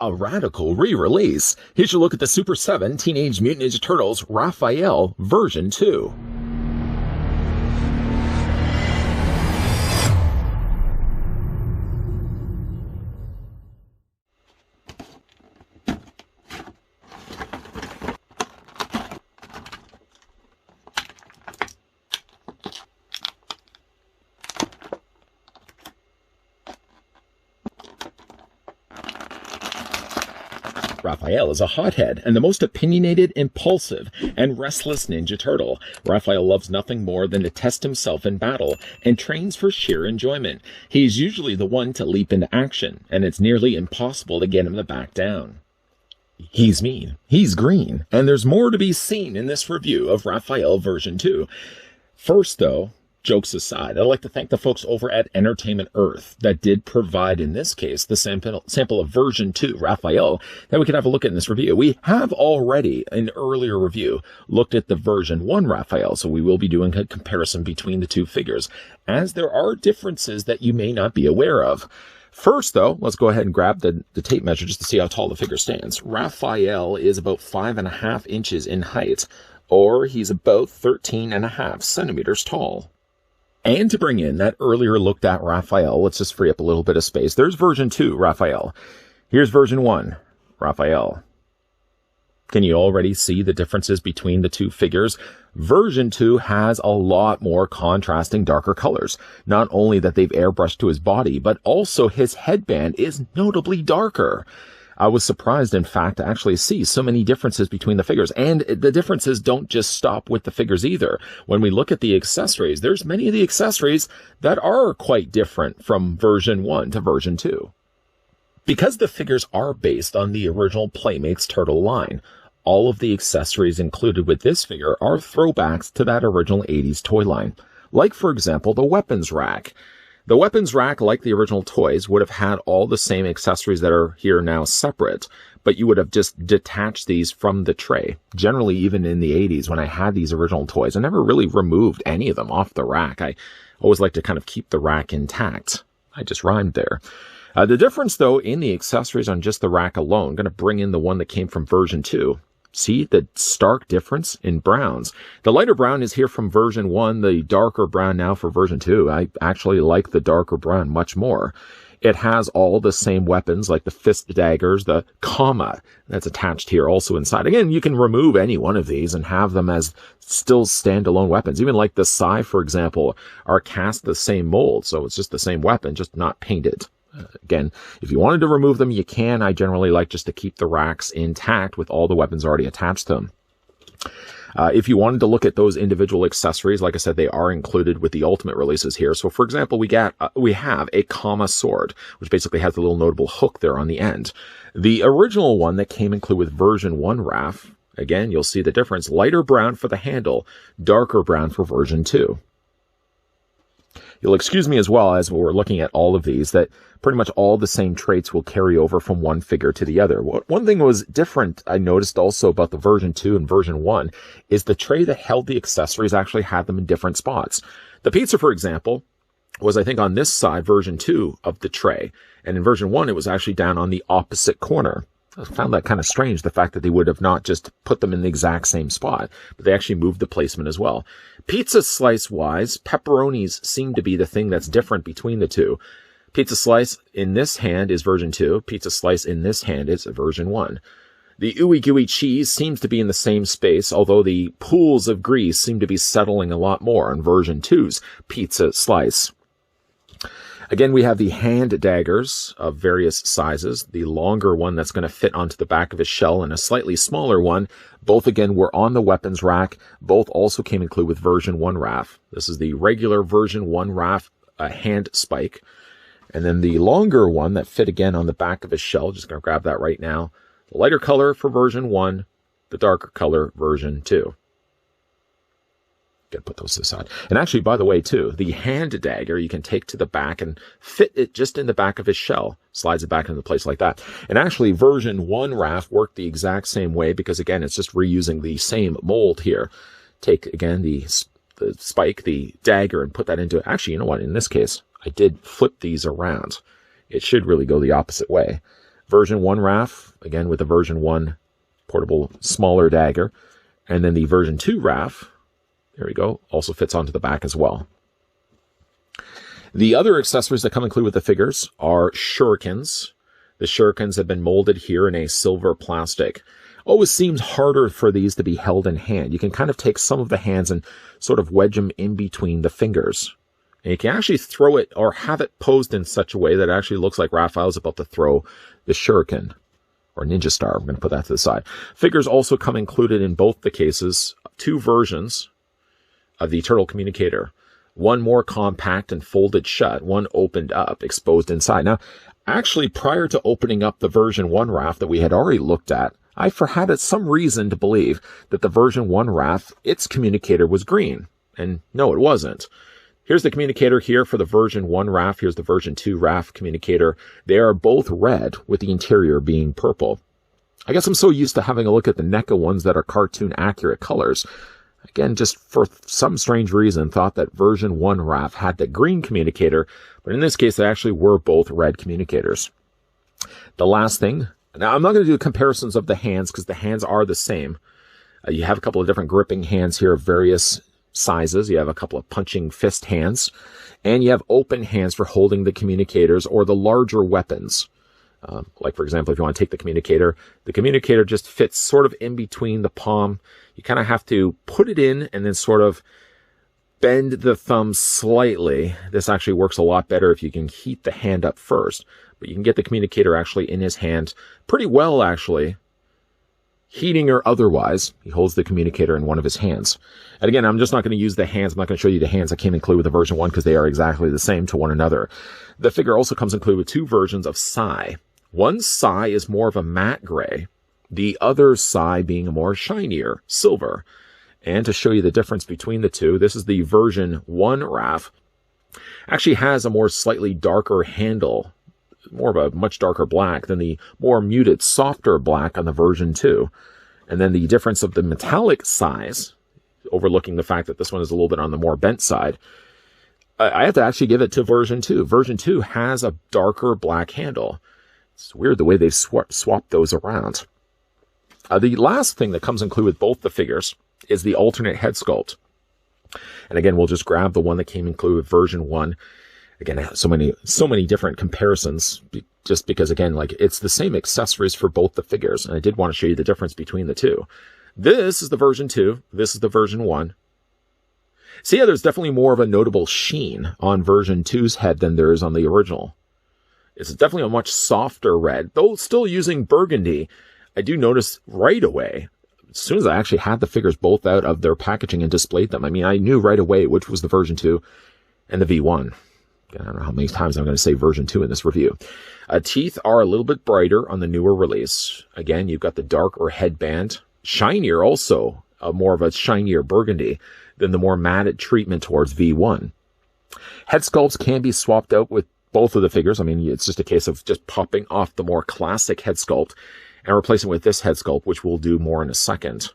a radical re-release. Here's your look at the Super 7 Teenage Mutant Ninja Turtles Raphael version 2. Raphael is a hothead and the most opinionated, impulsive, and restless Ninja Turtle. Raphael loves nothing more than to test himself in battle and trains for sheer enjoyment. He's usually the one to leap into action, and it's nearly impossible to get him to back down. He's mean, he's green, and there's more to be seen in this review of Raphael version 2. First, though, jokes aside, I'd like to thank the folks over at Entertainment Earth that did provide, in this case, the sample of version 2, Raphael, that we could have a look at in this review. We have already, in an earlier review, looked at the version 1 Raphael, so we will be doing a comparison between the two figures, as there are differences that you may not be aware of. First, though, let's go ahead and grab the tape measure just to see how tall the figure stands. Raphael is about 5.5 inches in height, or he's about 13.5 centimeters tall. And to bring in that earlier looked at Raphael, let's just free up a little bit of space. There's version 2, Raphael. Here's version 1, Raphael. Can you already see the differences between the two figures? Version 2 has a lot more contrasting darker colors. Not only that they've airbrushed to his body, but also his headband is notably darker. I was surprised, in fact, to actually see so many differences between the figures. And the differences don't just stop with the figures either. When we look at the accessories, there's many of the accessories that are quite different from version 1 to version 2. Because the figures are based on the original Playmates Turtle line, all of the accessories included with this figure are throwbacks to that original 80s toy line. Like, for example, the weapons rack. The weapons rack, like the original toys, would have had all the same accessories that are here now separate, but you would have just detached these from the tray. Generally, even in the 80s, when I had these original toys, I never really removed any of them off the rack. I always like to kind of keep the rack intact. I just rhymed there. The difference, though, in the accessories on just the rack alone, going to bring in the one that came from version 2. See the stark difference in browns. The lighter brown is here from version 1, the darker brown now for version 2. I actually like the darker brown much more. It has all the same weapons like the fist daggers, the comma that's attached here also inside. Again, you can remove any one of these and have them as still standalone weapons. Even like the sai, for example, are cast the same mold, so it's just the same weapon, just not painted. Again, if you wanted to remove them, you can. I generally like just to keep the racks intact with all the weapons already attached to them. If you wanted to look at those individual accessories, like I said, they are included with the ultimate releases here. So, for example, we have a comma sword, which basically has a little notable hook there on the end. The original one that came included with version 1 RAF, again, you'll see the difference. Lighter brown for the handle, darker brown for version 2. You'll excuse me as well, as we're looking at all of these, that pretty much all the same traits will carry over from one figure to the other. One thing was different I noticed also about the version 2 and version 1 is the tray that held the accessories actually had them in different spots. The pizza, for example, was, I think, on this side, version 2 of the tray. And in version 1, it was actually down on the opposite corner. I found that kind of strange, the fact that they would have not just put them in the exact same spot, but they actually moved the placement as well. Pizza slice-wise, pepperonis seem to be the thing that's different between the two. Pizza slice in this hand is version 2. Pizza slice in this hand is version 1. The ooey gooey cheese seems to be in the same space, although the pools of grease seem to be settling a lot more on version 2's pizza slice. Again, we have the hand daggers of various sizes. The longer one that's going to fit onto the back of his shell and a slightly smaller one. Both, again, were on the weapons rack. Both also came included with version 1 RAF. This is the regular version 1 RAF hand spike. And then the longer one that fit again on the back of his shell. Just going to grab that right now. The lighter color for version 1, the darker color version 2. Gotta put those aside. And actually, by the way, too, the hand dagger you can take to the back and fit it just in the back of his shell. Slides it back into place like that. And actually, version 1 RAF worked the exact same way because, again, it's just reusing the same mold here. Take, again, the spike, the dagger, and put that into it. Actually, you know what? In this case, I did flip these around. It should really go the opposite way. Version 1 RAF, again with the version 1 portable smaller dagger. And then the version 2 RAF, there we go, also fits onto the back as well. The other accessories that come included with the figures are shurikens. The shurikens have been molded here in a silver plastic. Always seems harder for these to be held in hand. You can kind of take some of the hands and sort of wedge them in between the fingers. And you can actually throw it or have it posed in such a way that it actually looks like Raphael's about to throw the shuriken or ninja star. I'm going to put that to the side. Figures also come included in both the cases, 2 versions of the Turtle Communicator. One more compact and folded shut, one opened up, exposed inside. Now, actually, prior to opening up the version 1 RAF that we had already looked at, I had some reason to believe that the version 1 RAF, its communicator was green. And no, it wasn't. Here's the communicator here for the version 1 RAF. Here's the version 2 RAF communicator. They are both red, with the interior being purple. I guess I'm so used to having a look at the NECA ones that are cartoon accurate colors. Again, just for some strange reason, thought that version 1 RAF had the green communicator, but in this case, they actually were both red communicators. The last thing, now I'm not going to do comparisons of the hands because the hands are the same. You have a couple of different gripping hands here of various sizes. You have a couple of punching fist hands, and you have open hands for holding the communicators or the larger weapons. Like, for example, if you want to take the communicator just fits sort of in between the palm. You kind of have to put it in and then sort of bend the thumb slightly. This actually works a lot better if you can heat the hand up first. But you can get the communicator actually in his hand pretty well, actually. Heating or otherwise, he holds the communicator in one of his hands. And again, I'm just not going to use the hands. I'm not going to show you the hands that came included with the version 1 because they are exactly the same to one another. The figure also comes included with 2 versions of Sai. One Sai is more of a matte gray, the other Sai being a more shinier silver. And to show you the difference between the two, this is the version 1 RAF. Actually has a more slightly darker handle, more of a much darker black than the more muted, softer black on the version 2. And then the difference of the metallic size, overlooking the fact that this one is a little bit on the more bent side, I have to actually give it to version 2. Version 2 has a darker black handle. It's weird the way they've swapped those around. The last thing that comes included with both the figures is the alternate head sculpt. And again, we'll just grab the one that came included with version 1. Again, I have so many different comparisons, just because, again, like, it's the same accessories for both the figures. And I did want to show you the difference between the two. This is the version 2. This is the version 1. See how there's definitely more of a notable sheen on version 2's head than there is on the original. It's definitely a much softer red, though still using burgundy. I do notice right away, as soon as I actually had the figures both out of their packaging and displayed them, I mean, I knew right away which was the version 2 and the V1. I don't know how many times I'm going to say version 2 in this review. Teeth are a little bit brighter on the newer release. Again, you've got the darker headband. Shinier also, more of a shinier burgundy than the more matted treatment towards V1. Head sculpts can be swapped out with both of the figures. I mean, it's just a case of just popping off the more classic head sculpt and replacing it with this head sculpt, which we'll do more in a second.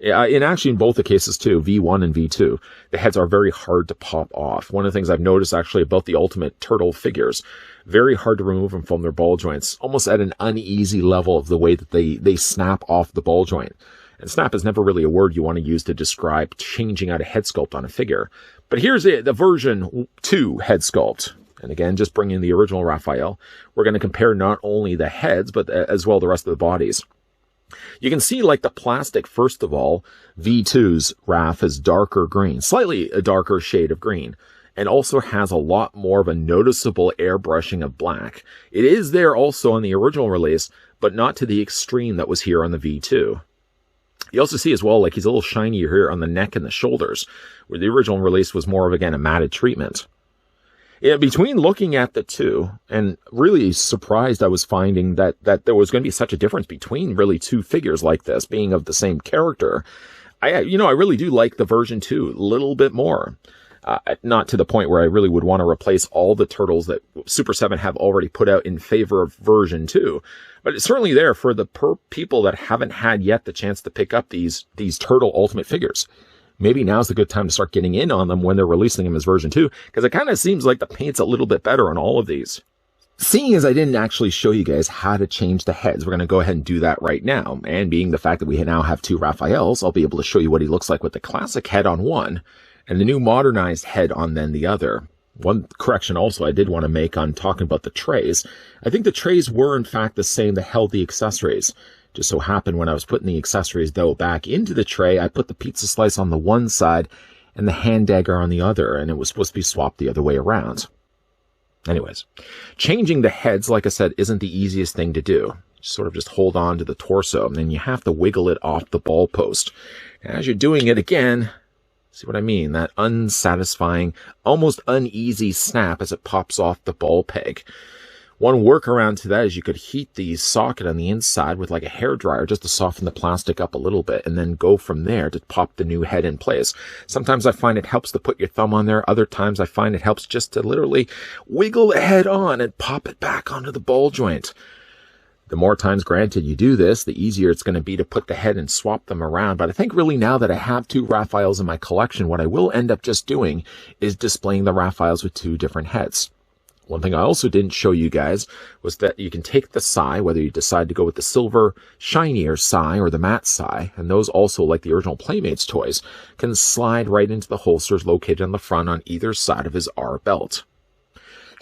In both the cases too, V1 and V2, the heads are very hard to pop off. One of the things I've noticed actually about the Ultimate Turtle figures, very hard to remove them from their ball joints, almost at an uneasy level of the way that they snap off the ball joint. And snap is never really a word you want to use to describe changing out a head sculpt on a figure. But here's the version 2 head sculpt. And again, just bringing the original Raphael, we're going to compare not only the heads, but as well the rest of the bodies. You can see, like, the plastic, first of all, V2's RAF is darker green, slightly a darker shade of green, and also has a lot more of a noticeable airbrushing of black. It is there also on the original release, but not to the extreme that was here on the V2. You also see as well, like, he's a little shinier here on the neck and the shoulders, where the original release was more of, again, a matted treatment. Yeah, between looking at the two, and really surprised I was finding that there was going to be such a difference between really two figures like this, being of the same character. I really do like the version 2 a little bit more. Not to the point where I really would want to replace all the turtles that Super7 have already put out in favor of version 2. But it's certainly there for the people that haven't had yet the chance to pick up these Turtle Ultimate figures. Maybe now's the good time to start getting in on them when they're releasing them as version 2, because it kind of seems like the paint's a little bit better on all of these. Seeing as I didn't actually show you guys how to change the heads, we're going to go ahead and do that right now. And being the fact that we now have two Raphaels, I'll be able to show you what he looks like with the classic head on one and the new modernized head on then the other. One correction also I did want to make on talking about the trays. I think the trays were in fact the same that held the accessories. Just so happened when I was putting the accessories though back into the tray, I put the pizza slice on the one side and the hand dagger on the other, and it was supposed to be swapped the other way around. Anyways, changing the heads, like I said, isn't the easiest thing to do. Sort of just hold on to the torso, and then you have to wiggle it off the ball post. And as you're doing it again, see what I mean? That unsatisfying, almost uneasy snap as it pops off the ball peg. One workaround to that is you could heat the socket on the inside with like a hairdryer just to soften the plastic up a little bit and then go from there to pop the new head in place. Sometimes I find it helps to put your thumb on there. Other times I find it helps just to literally wiggle the head on and pop it back onto the ball joint. The more times, granted, you do this, the easier it's going to be to put the head and swap them around. But I think really now that I have two Raphaels in my collection, what I will end up just doing is displaying the Raphaels with two different heads. One thing I also didn't show you guys was that you can take the Sai, whether you decide to go with the silver, shinier Sai or the matte Sai, and those also, like the original Playmates toys, can slide right into the holsters located on the front on either side of his R belt.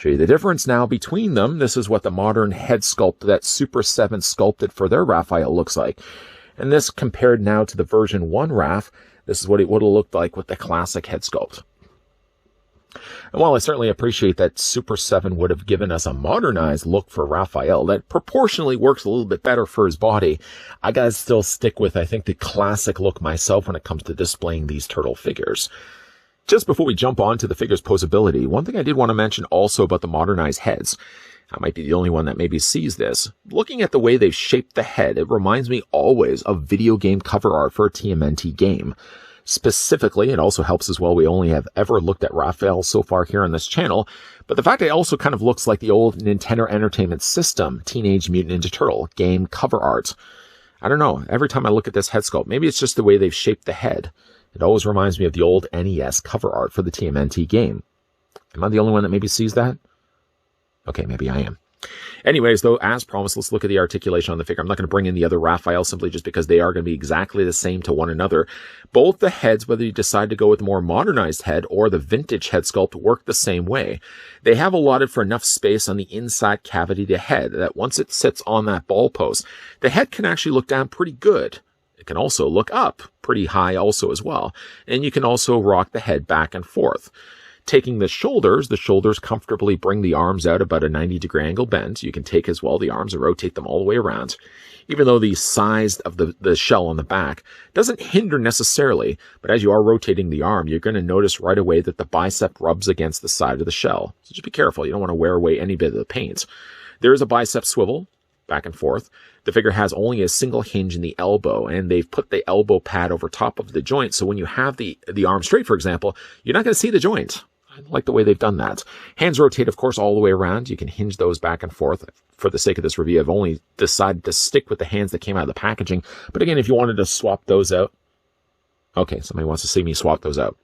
Show you the difference now between them. This is what the modern head sculpt that Super7 sculpted for their Raphael looks like. And this compared now to the version 1 Raph, this is what it would have looked like with the classic head sculpt. And while I certainly appreciate that Super7 would have given us a modernized look for Raphael that proportionally works a little bit better for his body, I gotta still stick with, I think, the classic look myself when it comes to displaying these turtle figures. Just before we jump on to the figure's posability, one thing I did want to mention also about the modernized heads. I might be the only one that maybe sees this. Looking at the way they've shaped the head, it reminds me always of video game cover art for a TMNT game. Specifically, it also helps as well, we only have ever looked at Raphael so far here on this channel, but the fact that it also kind of looks like the old Nintendo Entertainment System Teenage Mutant Ninja Turtle game cover art. I don't know, every time I look at this head sculpt, maybe it's just the way they've shaped the head. It always reminds me of the old NES cover art for the TMNT game. Am I the only one that maybe sees that? Okay, maybe I am. Anyways, though, as promised, let's look at the articulation on the figure. I'm not going to bring in the other Raphael simply just because they are going to be exactly the same to one another. Both the heads, whether you decide to go with the more modernized head or the vintage head sculpt, work the same way. They have allotted for enough space on the inside cavity to head that once it sits on that ball post, the head can actually look down pretty good. It can also look up pretty high also as well. And you can also rock the head back and forth. Taking the shoulders comfortably bring the arms out about a 90-degree angle bend. You can take as well the arms and rotate them all the way around. Even though the size of the shell on the back doesn't hinder necessarily, but as you are rotating the arm, you're going to notice right away that the bicep rubs against the side of the shell. So just be careful. You don't want to wear away any bit of the paint. There is a bicep swivel back and forth. The figure has only a single hinge in the elbow, and they've put the elbow pad over top of the joint. So when you have the arm straight, for example, you're not going to see the joint. I like the way they've done that. Hands rotate, of course, all the way around. You can hinge those back and forth. For the sake of this review, I've only decided to stick with the hands that came out of the packaging. But again, if you wanted to swap those out. Okay, somebody wants to see me swap those out.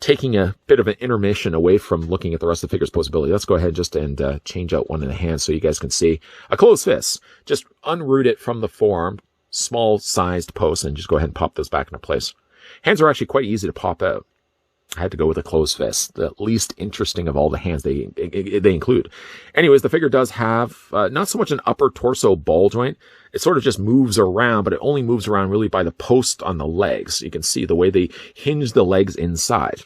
Taking a bit of an intermission away from looking at the rest of the figure's posability, let's go ahead just and change out one of the hands so you guys can see. A closed fist. Just unroot it from the forearm, small-sized post, and just go ahead and pop those back into place. Hands are actually quite easy to pop out. I had to go with a closed fist, the least interesting of all the hands they include. Anyways, the figure does have not so much an upper torso ball joint. It sort of just moves around, but it only moves around really by the post on the legs. You can see the way they hinge the legs inside.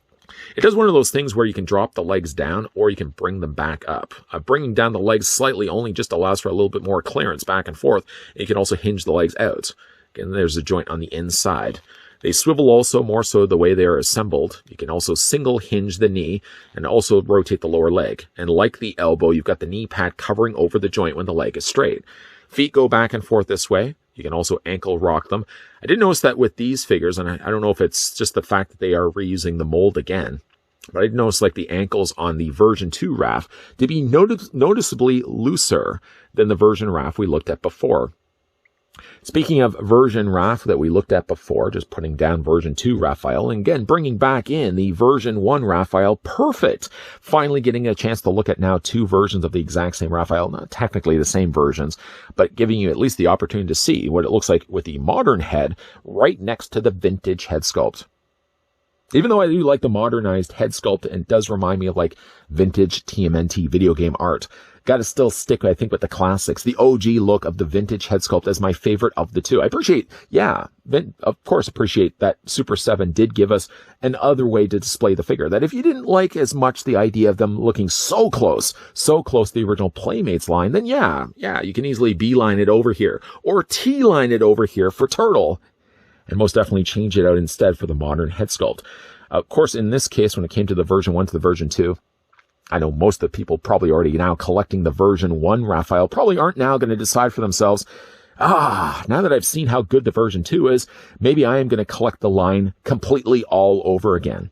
It does one of those things where you can drop the legs down or you can bring them back up. Bringing down the legs slightly only just allows for a little bit more clearance back and forth. And you can also hinge the legs out. Again, there's a joint on the inside. They swivel also more so the way they are assembled. You can also single hinge the knee and also rotate the lower leg. And like the elbow, you've got the knee pad covering over the joint when the leg is straight. Feet go back and forth this way. You can also ankle rock them. I did notice that with these figures, and I don't know if it's just the fact that they are reusing the mold again, but I did notice like the ankles on the version 2 Raph to be noticeably looser than the version Raph we looked at before. Speaking of version Raph that we looked at before, just putting down version 2 Raphael, and again, bringing back in the version 1 Raphael, perfect. Finally getting a chance to look at now 2 versions of the exact same Raphael, not technically the same versions, but giving you at least the opportunity to see what it looks like with the modern head right next to the vintage head sculpt. Even though I do like the modernized head sculpt, and it does remind me of like vintage TMNT video game art, got to still stick, I think, with the classics. The OG look of the vintage head sculpt as my favorite of the 2. I appreciate, of course, appreciate that Super7 did give us another way to display the figure. That if you didn't like as much the idea of them looking so close to the original Playmates line, then yeah, you can easily beeline it over here or T-line it over here for Turtle, and most definitely change it out instead for the modern head sculpt. Of course, in this case, when it came to the version 1 to the version 2, I know most of the people probably already now collecting the version 1 Raphael probably aren't now going to decide for themselves, now that I've seen how good the version 2 is, maybe I am going to collect the line completely all over again.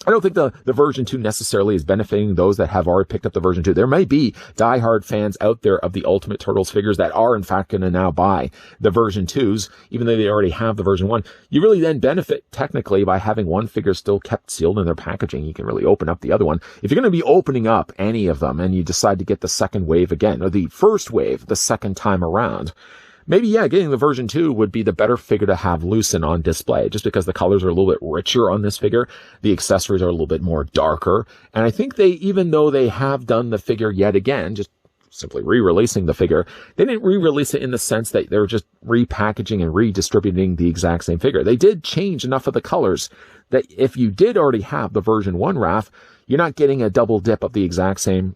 I don't think the version 2 necessarily is benefiting those that have already picked up the version 2. There may be diehard fans out there of the Ultimate Turtles figures that are in fact going to now buy the version 2s, even though they already have the version 1. You really then benefit technically by having one figure still kept sealed in their packaging. You can really open up the other one. If you're going to be opening up any of them and you decide to get the second wave again, or the first wave the second time around, maybe, getting the version 2 would be the better figure to have loose and on display, just because the colors are a little bit richer on this figure. The accessories are a little bit more darker. And I think even though they have done the figure yet again, just simply re-releasing the figure, they didn't re-release it in the sense that they're just repackaging and redistributing the exact same figure. They did change enough of the colors that if you did already have the version 1 Raph, you're not getting a double dip of the exact same,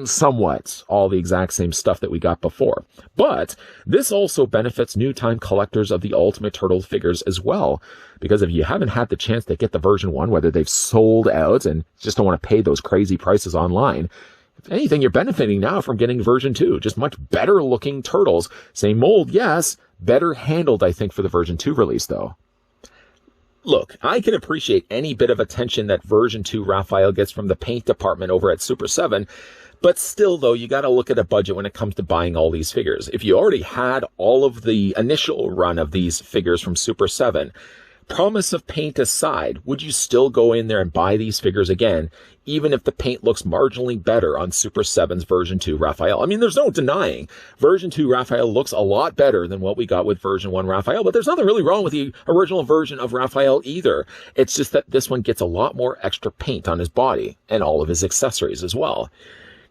somewhat all the exact same stuff that we got before. But this also benefits new time collectors of the Ultimate Turtles figures as well, because if you haven't had the chance to get the version 1, whether they've sold out and just don't want to pay those crazy prices online, if anything, you're benefiting now from getting version 2, just much better looking turtles. Same mold, yes, better handled, I think, for the version 2 release though. Look, I can appreciate any bit of attention that version 2 Raphael gets from the paint department over at Super7, but still, though, you got to look at a budget when it comes to buying all these figures. If you already had all of the initial run of these figures from Super7, promise of paint aside, would you still go in there and buy these figures again, even if the paint looks marginally better on Super7's version 2 Raphael? I mean, there's no denying version 2 Raphael looks a lot better than what we got with version 1 Raphael, but there's nothing really wrong with the original version of Raphael either. It's just that this one gets a lot more extra paint on his body and all of his accessories as well.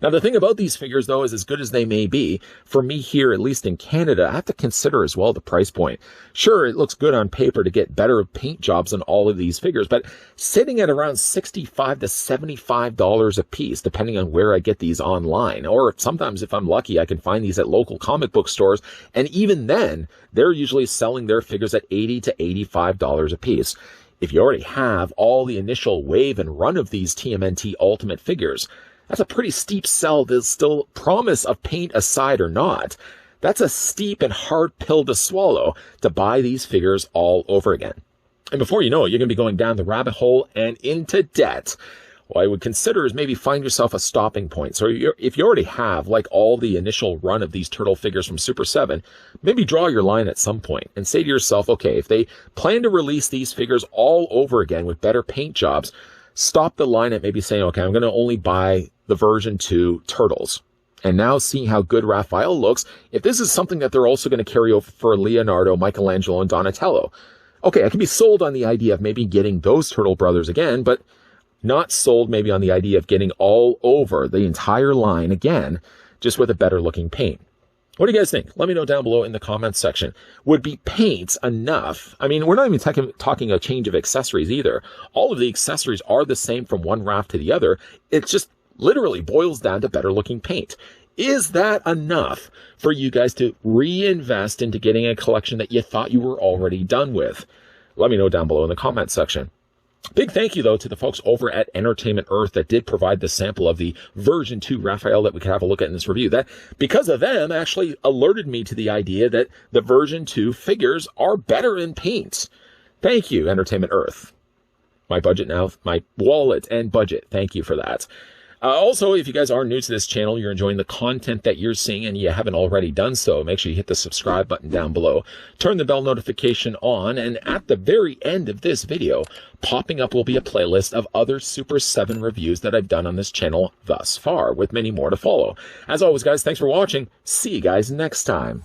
Now, the thing about these figures, though, is as good as they may be, for me here, at least in Canada, I have to consider as well the price point. Sure, it looks good on paper to get better paint jobs on all of these figures, but sitting at around $65 to $75 a piece, depending on where I get these online. Or sometimes, if I'm lucky, I can find these at local comic book stores, and even then, they're usually selling their figures at $80 to $85 a piece. If you already have all the initial wave and run of these TMNT Ultimate figures, that's a pretty steep sell to still promise of paint aside or not. That's a steep and hard pill to swallow to buy these figures all over again. And before you know it, you're going to be going down the rabbit hole and into debt. What I would consider is maybe find yourself a stopping point. So if you already have, like, all the initial run of these turtle figures from Super7, maybe draw your line at some point and say to yourself, okay, if they plan to release these figures all over again with better paint jobs, stop the line at maybe saying, okay, I'm going to only buy the version 2 Turtles. And now seeing how good Raphael looks, if this is something that they're also going to carry over for Leonardo, Michelangelo, and Donatello, okay, I can be sold on the idea of maybe getting those Turtle brothers again, but not sold maybe on the idea of getting all over the entire line again, just with a better looking paint. What do you guys think? Let me know down below in the comments section. Would be paint enough? I mean, we're not even talking a change of accessories either. All of the accessories are the same from one raft to the other. It just literally boils down to better looking paint. Is that enough for you guys to reinvest into getting a collection that you thought you were already done with? Let me know down below in the comments section. Big thank you, though, to the folks over at Entertainment Earth that did provide the sample of the version 2 Raphael that we could have a look at in this review. That, because of them, actually alerted me to the idea that the version 2 figures are better in paint. Thank you, Entertainment Earth. My budget now, my wallet and budget. Thank you for that. Also, if you guys are new to this channel, you're enjoying the content that you're seeing and you haven't already done so, make sure you hit the subscribe button down below, turn the bell notification on, and at the very end of this video, popping up will be a playlist of other Super 7 reviews that I've done on this channel thus far, with many more to follow. As always, guys, thanks for watching. See you guys next time.